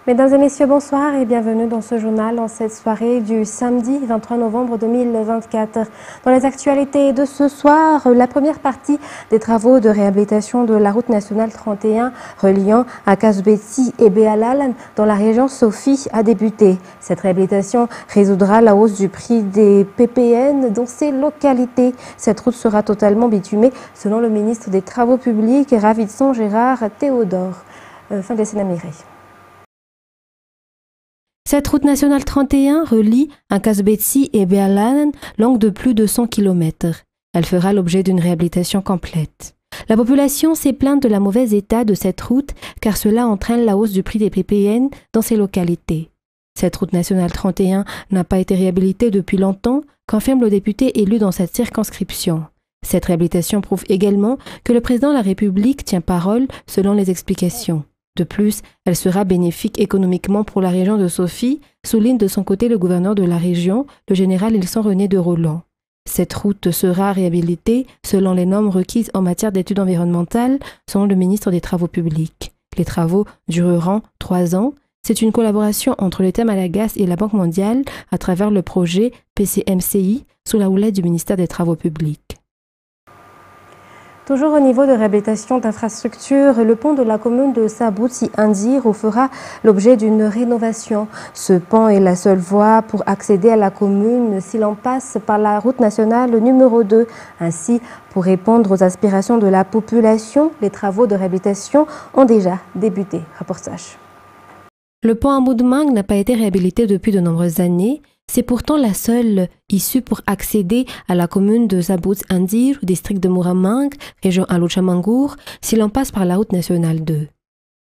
Mesdames et messieurs, bonsoir et bienvenue dans ce journal en cette soirée du samedi 23 novembre 2024. Dans les actualités de ce soir, la première partie des travaux de réhabilitation de la route nationale 31 reliant à Kasbeti et Bealalan dans la région Sofi a débuté. Cette réhabilitation résoudra la hausse du prix des PPN dans ces localités. Cette route sera totalement bitumée selon le ministre des Travaux publics, Ravitson Gérard Théodore. Fin de Sénamiré. Cette route nationale 31 relie à Kasbeti et Bealalan, longue de plus de 100 km. Elle fera l'objet d'une réhabilitation complète. La population s'est plainte de la mauvaise état de cette route car cela entraîne la hausse du prix des PPN dans ces localités. Cette route nationale 31 n'a pas été réhabilitée depuis longtemps, confirme le député élu dans cette circonscription. Cette réhabilitation prouve également que le président de la République tient parole selon les explications. De plus, elle sera bénéfique économiquement pour la région de Sofi, souligne de son côté le gouverneur de la région, le général Ilson René de Roland. Cette route sera réhabilitée selon les normes requises en matière d'études environnementales, selon le ministre des Travaux publics. Les travaux dureront 3 ans. C'est une collaboration entre l'État malagasy et la Banque mondiale à travers le projet PCMCI sous la houlette du ministère des Travaux publics. Toujours au niveau de réhabilitation d'infrastructures, le pont de la commune de Sabouti-Indir fera l'objet d'une rénovation. Ce pont est la seule voie pour accéder à la commune si l'on passe par la route nationale numéro 2. Ainsi, pour répondre aux aspirations de la population, les travaux de réhabilitation ont déjà débuté. Reportage. Le pont à Moudmang n'a pas été réhabilité depuis de nombreuses années. C'est pourtant la seule issue pour accéder à la commune de Sabouti-Indir, district de Muramang, région Alochamangour, si l'on passe par la route nationale 2.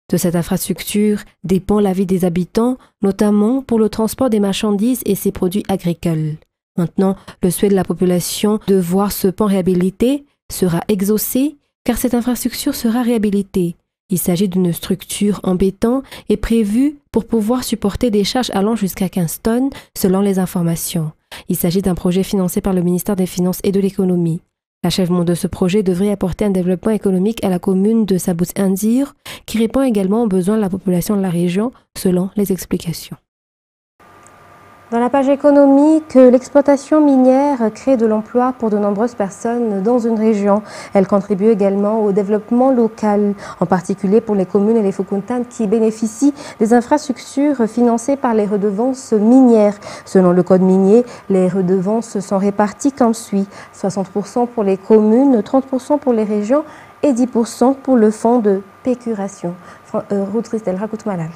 De cette infrastructure dépend la vie des habitants, notamment pour le transport des marchandises et ses produits agricoles. Maintenant, le souhait de la population de voir ce pont réhabilité sera exaucé, car cette infrastructure sera réhabilitée. Il s'agit d'une structure en béton et prévue pour pouvoir supporter des charges allant jusqu'à 15 tonnes selon les informations. Il s'agit d'un projet financé par le ministère des Finances et de l'Économie. L'achèvement de ce projet devrait apporter un développement économique à la commune de Sabouti-Indir qui répond également aux besoins de la population de la région selon les explications. Dans la page économique, l'exploitation minière crée de l'emploi pour de nombreuses personnes dans une région. Elle contribue également au développement local, en particulier pour les communes et les Fokontans qui bénéficient des infrastructures financées par les redevances minières. Selon le code minier, les redevances sont réparties comme suit. 60% pour les communes, 30% pour les régions et 10% pour le fonds de pécuration. Ruth Christelle, raconte malal.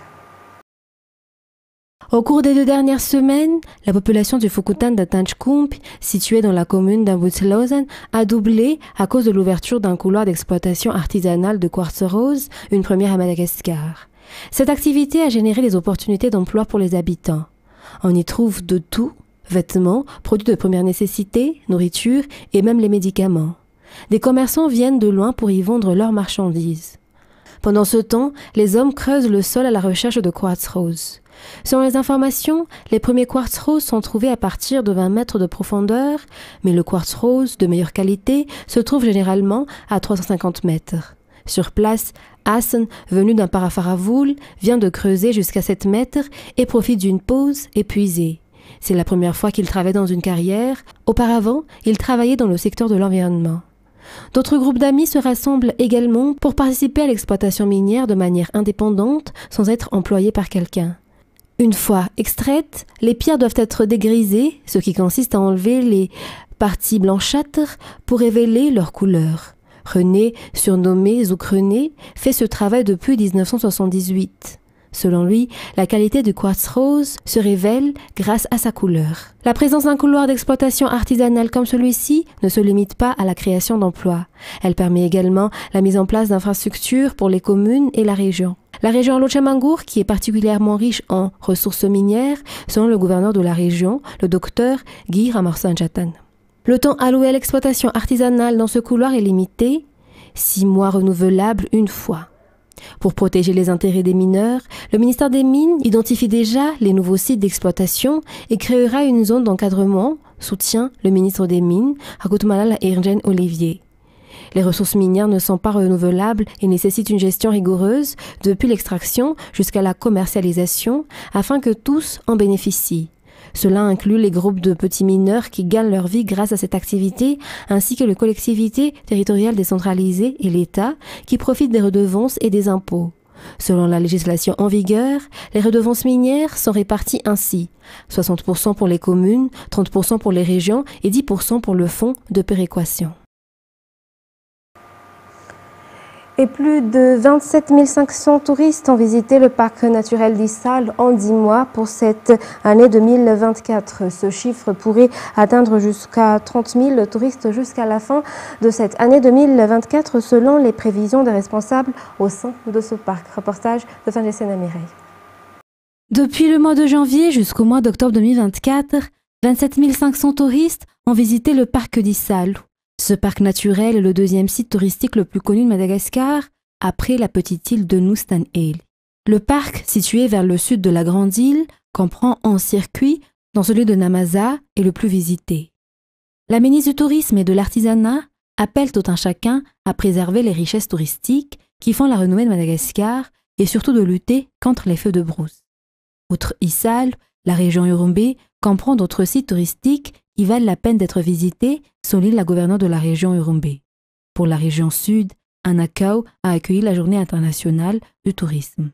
Au cours des 2 dernières semaines, la population du Fokontane d'Atanchkump, située dans la commune d'Ambutselausen, a doublé à cause de l'ouverture d'un couloir d'exploitation artisanale de quartz rose, une première à Madagascar. Cette activité a généré des opportunités d'emploi pour les habitants. On y trouve de tout, vêtements, produits de première nécessité, nourriture et même les médicaments. Des commerçants viennent de loin pour y vendre leurs marchandises. Pendant ce temps, les hommes creusent le sol à la recherche de quartz rose. Selon les informations, les premiers quartz roses sont trouvés à partir de 20 mètres de profondeur, mais le quartz rose de meilleure qualité se trouve généralement à 350 mètres. Sur place, Hassan, venu d'un parafaravoul, vient de creuser jusqu'à 7 mètres et profite d'une pause épuisée. C'est la première fois qu'il travaille dans une carrière. Auparavant, il travaillait dans le secteur de l'environnement. D'autres groupes d'amis se rassemblent également pour participer à l'exploitation minière de manière indépendante, sans être employés par quelqu'un. Une fois extraites, les pierres doivent être dégrisées, ce qui consiste à enlever les parties blanchâtres pour révéler leur couleur. René, surnommé Zouk René, fait ce travail depuis 1978. Selon lui, la qualité du quartz rose se révèle grâce à sa couleur. La présence d'un couloir d'exploitation artisanale comme celui-ci ne se limite pas à la création d'emplois. Elle permet également la mise en place d'infrastructures pour les communes et la région. La région Alochamangour, qui est particulièrement riche en ressources minières, selon le gouverneur de la région, le docteur Guy Ramorsanjatan. Le temps alloué à l'exploitation artisanale dans ce couloir est limité, 6 mois renouvelables une fois. Pour protéger les intérêts des mineurs, le ministère des Mines identifie déjà les nouveaux sites d'exploitation et créera une zone d'encadrement, soutient le ministre des Mines, Hakout Malal Ergen Olivier. Les ressources minières ne sont pas renouvelables et nécessitent une gestion rigoureuse depuis l'extraction jusqu'à la commercialisation afin que tous en bénéficient. Cela inclut les groupes de petits mineurs qui gagnent leur vie grâce à cette activité, ainsi que les collectivités territoriales décentralisées et l'État qui profitent des redevances et des impôts. Selon la législation en vigueur, les redevances minières sont réparties ainsi: 60% pour les communes, 30% pour les régions et 10% pour le fonds de péréquation. Et plus de 27 500 touristes ont visité le parc naturel d'Issal en 10 mois pour cette année 2024. Ce chiffre pourrait atteindre jusqu'à 30 000 touristes jusqu'à la fin de cette année 2024 selon les prévisions des responsables au sein de ce parc. Reportage de Fanjessena Mireille. Depuis le mois de janvier jusqu'au mois d'octobre 2024, 27 500 touristes ont visité le parc d'Issal. Ce parc naturel est le deuxième site touristique le plus connu de Madagascar, après la petite île de Nustan'el. Le parc, situé vers le sud de la grande île, comprend un circuit dont celui de Namasa est le plus visité. La ministre du Tourisme et de l'Artisanat appelle tout un chacun à préserver les richesses touristiques qui font la renommée de Madagascar et surtout de lutter contre les feux de brousse. Outre Issal, la région Urumbé comprend d'autres sites touristiques qui valent la peine d'être visités, souligne la gouverneure de la région Urumbé. Pour la région sud, Anakau a accueilli la journée internationale du tourisme.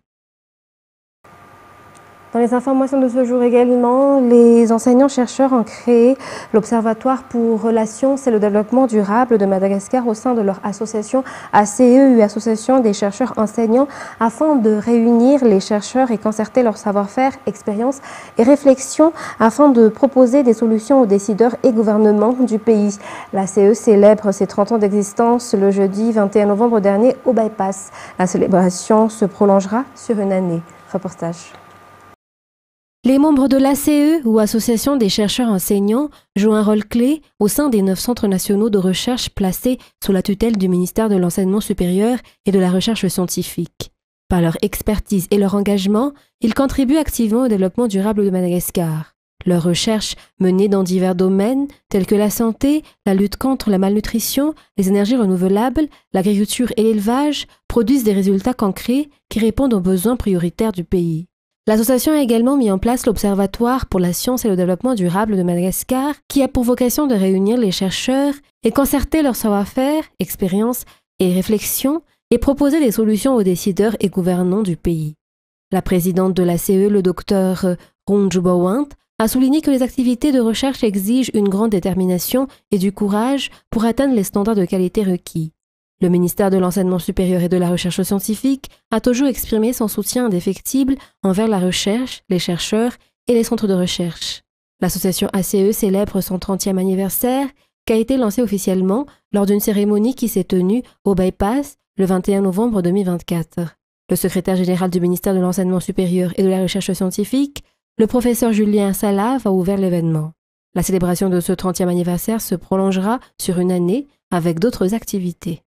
Dans les informations de ce jour également, les enseignants-chercheurs ont créé l'Observatoire pour relations et le développement durable de Madagascar au sein de leur association ACE, Association des chercheurs enseignants, afin de réunir les chercheurs et concerter leur savoir-faire, expérience et réflexion afin de proposer des solutions aux décideurs et gouvernements du pays. L'ACE célèbre ses 30 ans d'existence le jeudi 21 novembre dernier au Bypass. La célébration se prolongera sur une année. Reportage. Les membres de l'ACE, ou Association des chercheurs enseignants, jouent un rôle clé au sein des 9 centres nationaux de recherche placés sous la tutelle du ministère de l'Enseignement supérieur et de la Recherche scientifique. Par leur expertise et leur engagement, ils contribuent activement au développement durable de Madagascar. Leurs recherches, menées dans divers domaines tels que la santé, la lutte contre la malnutrition, les énergies renouvelables, l'agriculture et l'élevage, produisent des résultats concrets qui répondent aux besoins prioritaires du pays. L'association a également mis en place l'Observatoire pour la science et le développement durable de Madagascar, qui a pour vocation de réunir les chercheurs et concerter leur savoir-faire, expérience et réflexion et proposer des solutions aux décideurs et gouvernants du pays. La présidente de l'ACE, le docteur Ronjubawant, a souligné que les activités de recherche exigent une grande détermination et du courage pour atteindre les standards de qualité requis. Le ministère de l'Enseignement supérieur et de la Recherche scientifique a toujours exprimé son soutien indéfectible envers la recherche, les chercheurs et les centres de recherche. L'association ACE célèbre son 30e anniversaire, qui a été lancé officiellement lors d'une cérémonie qui s'est tenue au Bypass le 21 novembre 2024. Le secrétaire général du ministère de l'Enseignement supérieur et de la Recherche scientifique, le professeur Julien Salave, a ouvert l'événement. La célébration de ce 30e anniversaire se prolongera sur une année avec d'autres activités.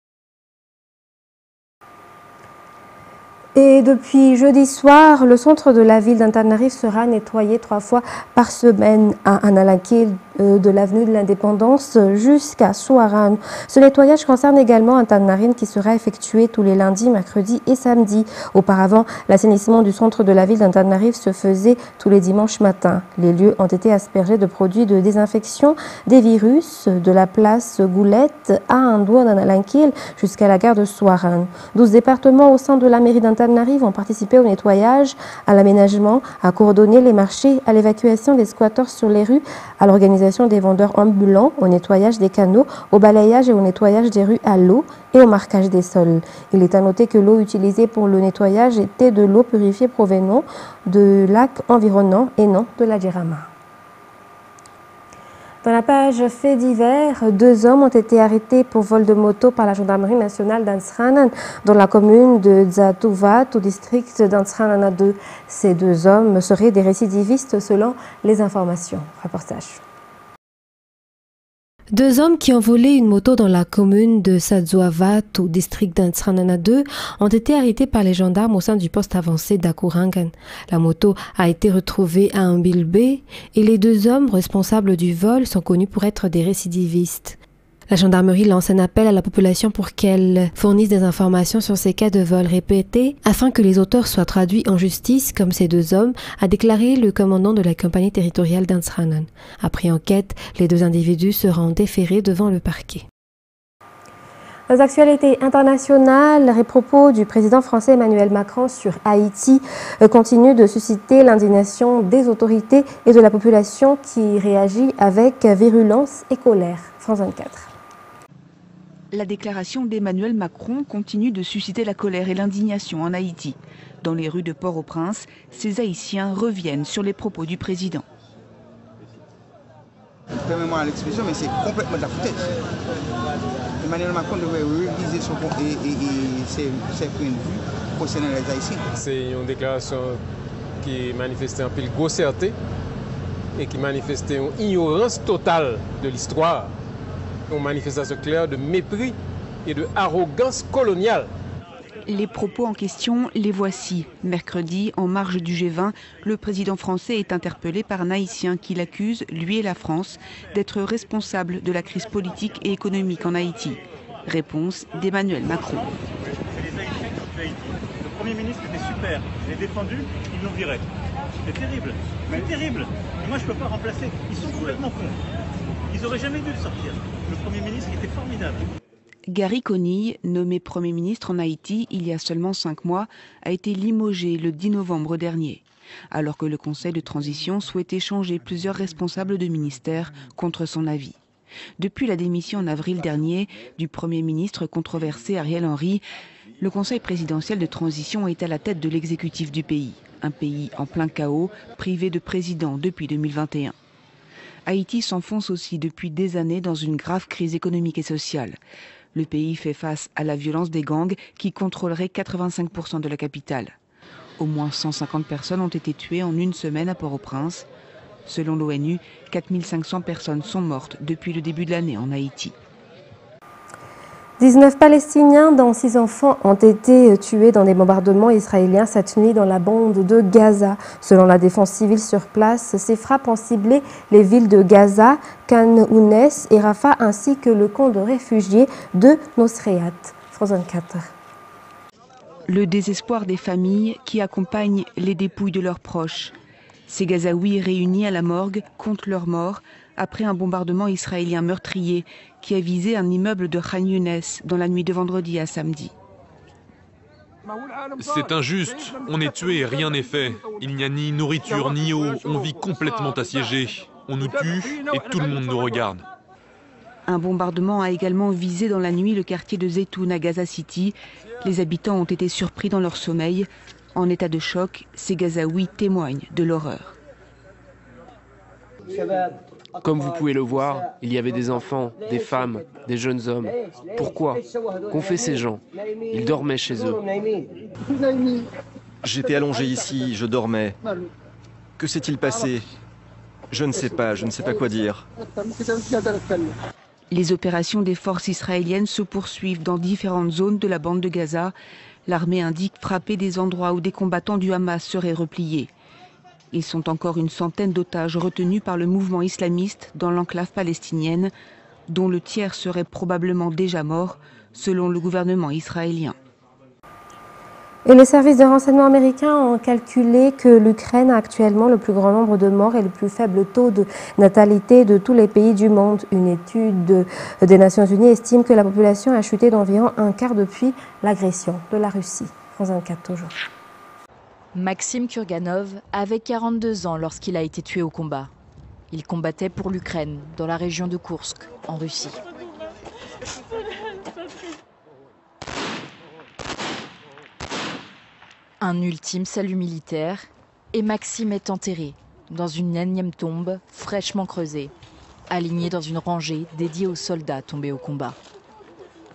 Et depuis jeudi soir, le centre de la ville d'Antananarive sera nettoyé 3 fois par semaine à Analakil, de l'avenue de l'Indépendance jusqu'à Souaran. Ce nettoyage concerne également Antananarive qui sera effectué tous les lundis, mercredis et samedis. Auparavant, l'assainissement du centre de la ville d'Antananarive se faisait tous les dimanches matins. Les lieux ont été aspergés de produits de désinfection des virus de la place Goulette à Andoua d'Analankil jusqu'à la gare de Souaran. 12 départements au sein de la mairie d'Antananarive ont participé au nettoyage, à l'aménagement, à coordonner les marchés, à l'évacuation des squatteurs sur les rues, à l'organisation des vendeurs ambulants, au nettoyage des canaux, au balayage et au nettoyage des rues à l'eau et au marquage des sols. Il est à noter que l'eau utilisée pour le nettoyage était de l'eau purifiée provenant de lacs environnants et non de la Djirama. Dans la page faits divers, 2 hommes ont été arrêtés pour vol de moto par la gendarmerie nationale d'Antsranan dans la commune de Dzatouvat au district d'Antsranana 2. Ces 2 hommes seraient des récidivistes selon les informations. Reportage. 2 hommes qui ont volé une moto dans la commune de Sadzouavat au district d'Antsranana 2 ont été arrêtés par les gendarmes au sein du poste avancé d'Akurangan. La moto a été retrouvée à Ambilbe et les 2 hommes responsables du vol sont connus pour être des récidivistes. La gendarmerie lance un appel à la population pour qu'elle fournisse des informations sur ces cas de vol répétés afin que les auteurs soient traduits en justice, comme ces deux hommes, a déclaré le commandant de la compagnie territoriale d'Ansranan. Après enquête, les deux individus seront déférés devant le parquet. Aux actualités internationales, les propos du président français Emmanuel Macron sur Haïti continuent de susciter l'indignation des autorités et de la population qui réagit avec virulence et colère. France 24. La déclaration d'Emmanuel Macron continue de susciter la colère et l'indignation en Haïti. Dans les rues de Port-au-Prince, ces Haïtiens reviennent sur les propos du président. Permettez-moi l'expression, mais c'est complètement de la foutaise. Emmanuel Macron devrait réviser ses points de vue concernant les Haïtiens. C'est une déclaration qui manifestait un peu de grossièreté et qui manifestait une ignorance totale de l'histoire. Une manifestation claire de mépris et de arrogance coloniale. Les propos en question, les voici. Mercredi, en marge du G20, le président français est interpellé par un Haïtien qui l'accuse, lui et la France, d'être responsable de la crise politique et économique en Haïti. Réponse d'Emmanuel Macron. C'est les Haïtiens qui ont tué Haïti. Le Premier ministre était super, je l'ai défendu, ils l'ont viré. C'est terrible, c'est terrible. Et moi je ne peux pas remplacer, ils sont complètement cons. Ils n'auraient jamais dû le sortir. Le Premier ministre était formidable. Gary Conille, nommé Premier ministre en Haïti il y a seulement 5 mois, a été limogé le 10 novembre dernier, alors que le Conseil de transition souhaitait changer plusieurs responsables de ministère contre son avis. Depuis la démission en avril dernier du Premier ministre controversé Ariel Henry, le Conseil présidentiel de transition est à la tête de l'exécutif du pays, un pays en plein chaos, privé de président depuis 2021. Haïti s'enfonce aussi depuis des années dans une grave crise économique et sociale. Le pays fait face à la violence des gangs qui contrôleraient 85% de la capitale. Au moins 150 personnes ont été tuées en une semaine à Port-au-Prince. Selon l'ONU, 4500 personnes sont mortes depuis le début de l'année en Haïti. 19 Palestiniens, dont 6 enfants, ont été tués dans des bombardements israéliens cette nuit dans la bande de Gaza. Selon la défense civile sur place, ces frappes ont ciblé les villes de Gaza, Khan Younes et Rafah, ainsi que le camp de réfugiés de Nosréat. France 24. Le désespoir des familles qui accompagnent les dépouilles de leurs proches. Ces Gazaouis réunis à la morgue comptent leurs morts après un bombardement israélien meurtrier qui a visé un immeuble de Khan Younes dans la nuit de vendredi à samedi. C'est injuste, on est tué et rien n'est fait. Il n'y a ni nourriture ni eau, on vit complètement assiégé. On nous tue et tout le monde nous regarde. Un bombardement a également visé dans la nuit le quartier de Zeytoun à Gaza City. Les habitants ont été surpris dans leur sommeil. En état de choc, ces Gazaouis témoignent de l'horreur. Comme vous pouvez le voir, il y avait des enfants, des femmes, des jeunes hommes. Pourquoi? Qu'ont fait ces gens? Ils dormaient chez eux. J'étais allongé ici, je dormais. Que s'est-il passé? Je ne sais pas quoi dire. Les opérations des forces israéliennes se poursuivent dans différentes zones de la bande de Gaza. L'armée indique frapper des endroits où des combattants du Hamas seraient repliés. Ils sont encore une centaine d'otages retenus par le mouvement islamiste dans l'enclave palestinienne, dont le tiers serait probablement déjà mort, selon le gouvernement israélien. Et les services de renseignement américains ont calculé que l'Ukraine a actuellement le plus grand nombre de morts et le plus faible taux de natalité de tous les pays du monde. Une étude des Nations Unies estime que la population a chuté d'environ un quart depuis l'agression de la Russie. France 24 toujours. Maxime Kurganov avait 42 ans lorsqu'il a été tué au combat. Il combattait pour l'Ukraine, dans la région de Koursk, en Russie. Un ultime salut militaire, et Maxime est enterré dans une énième tombe fraîchement creusée, alignée dans une rangée dédiée aux soldats tombés au combat.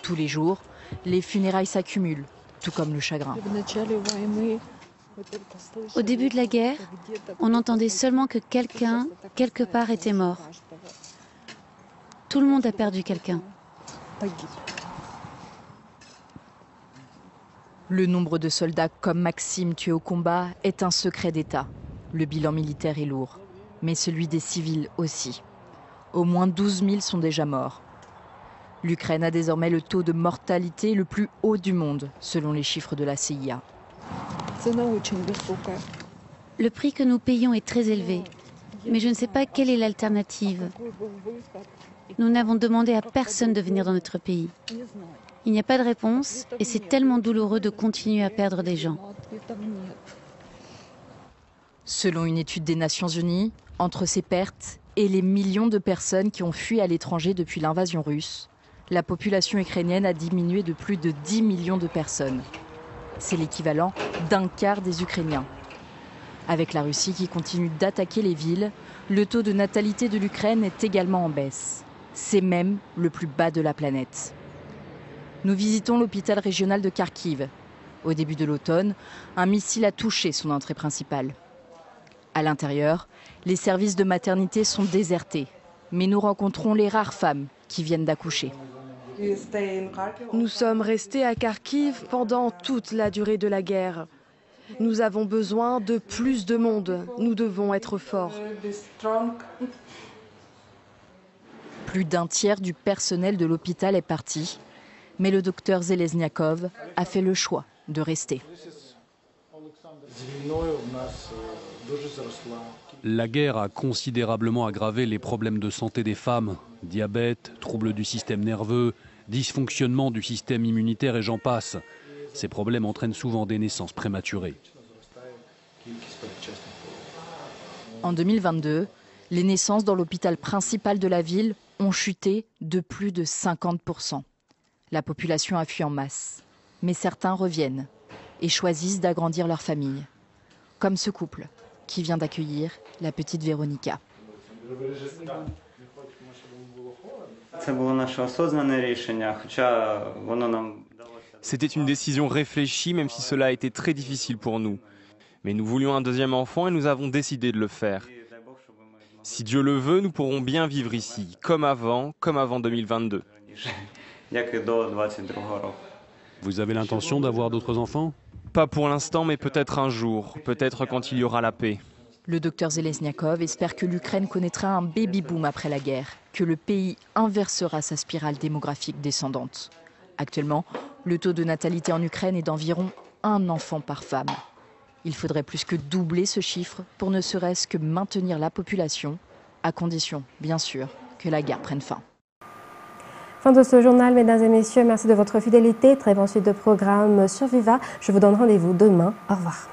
Tous les jours, les funérailles s'accumulent, tout comme le chagrin. Au début de la guerre, on entendait seulement que quelqu'un, quelque part, était mort. Tout le monde a perdu quelqu'un. Le nombre de soldats comme Maxime tués au combat est un secret d'État. Le bilan militaire est lourd, mais celui des civils aussi. Au moins 12 000 sont déjà morts. L'Ukraine a désormais le taux de mortalité le plus haut du monde, selon les chiffres de la CIA. Le prix que nous payons est très élevé, mais je ne sais pas quelle est l'alternative. Nous n'avons demandé à personne de venir dans notre pays. Il n'y a pas de réponse et c'est tellement douloureux de continuer à perdre des gens. Selon une étude des Nations Unies, entre ces pertes et les millions de personnes qui ont fui à l'étranger depuis l'invasion russe, la population ukrainienne a diminué de plus de 10 millions de personnes. C'est l'équivalent d'un quart des Ukrainiens. Avec la Russie qui continue d'attaquer les villes, le taux de natalité de l'Ukraine est également en baisse. C'est même le plus bas de la planète. Nous visitons l'hôpital régional de Kharkiv. Au début de l'automne, un missile a touché son entrée principale. À l'intérieur, les services de maternité sont désertés. Mais nous rencontrons les rares femmes qui viennent d'accoucher. Nous sommes restés à Kharkiv pendant toute la durée de la guerre. Nous avons besoin de plus de monde. Nous devons être forts. Plus d'un tiers du personnel de l'hôpital est parti. Mais le docteur Zelezniakov a fait le choix de rester. La guerre a considérablement aggravé les problèmes de santé des femmes. Diabète, troubles du système nerveux, dysfonctionnement du système immunitaire et j'en passe. Ces problèmes entraînent souvent des naissances prématurées. En 2022, les naissances dans l'hôpital principal de la ville ont chuté de plus de 50%. La population a fui en masse. Mais certains reviennent et choisissent d'agrandir leur famille. Comme ce couple qui vient d'accueillir la petite Véronica. C'était une décision réfléchie, même si cela a été très difficile pour nous. Mais nous voulions un deuxième enfant et nous avons décidé de le faire. Si Dieu le veut, nous pourrons bien vivre ici, comme avant 2022. Vous avez l'intention d'avoir d'autres enfants ? Pas pour l'instant, mais peut-être un jour, peut-être quand il y aura la paix. Le docteur Zelezniakov espère que l'Ukraine connaîtra un baby-boom après la guerre, que le pays inversera sa spirale démographique descendante. Actuellement, le taux de natalité en Ukraine est d'environ 1 enfant par femme. Il faudrait plus que doubler ce chiffre pour ne serait-ce que maintenir la population, à condition, bien sûr, que la guerre prenne fin. Fin de ce journal, mesdames et messieurs. Merci de votre fidélité. Très bonne suite de programme sur Viva. Je vous donne rendez-vous demain. Au revoir.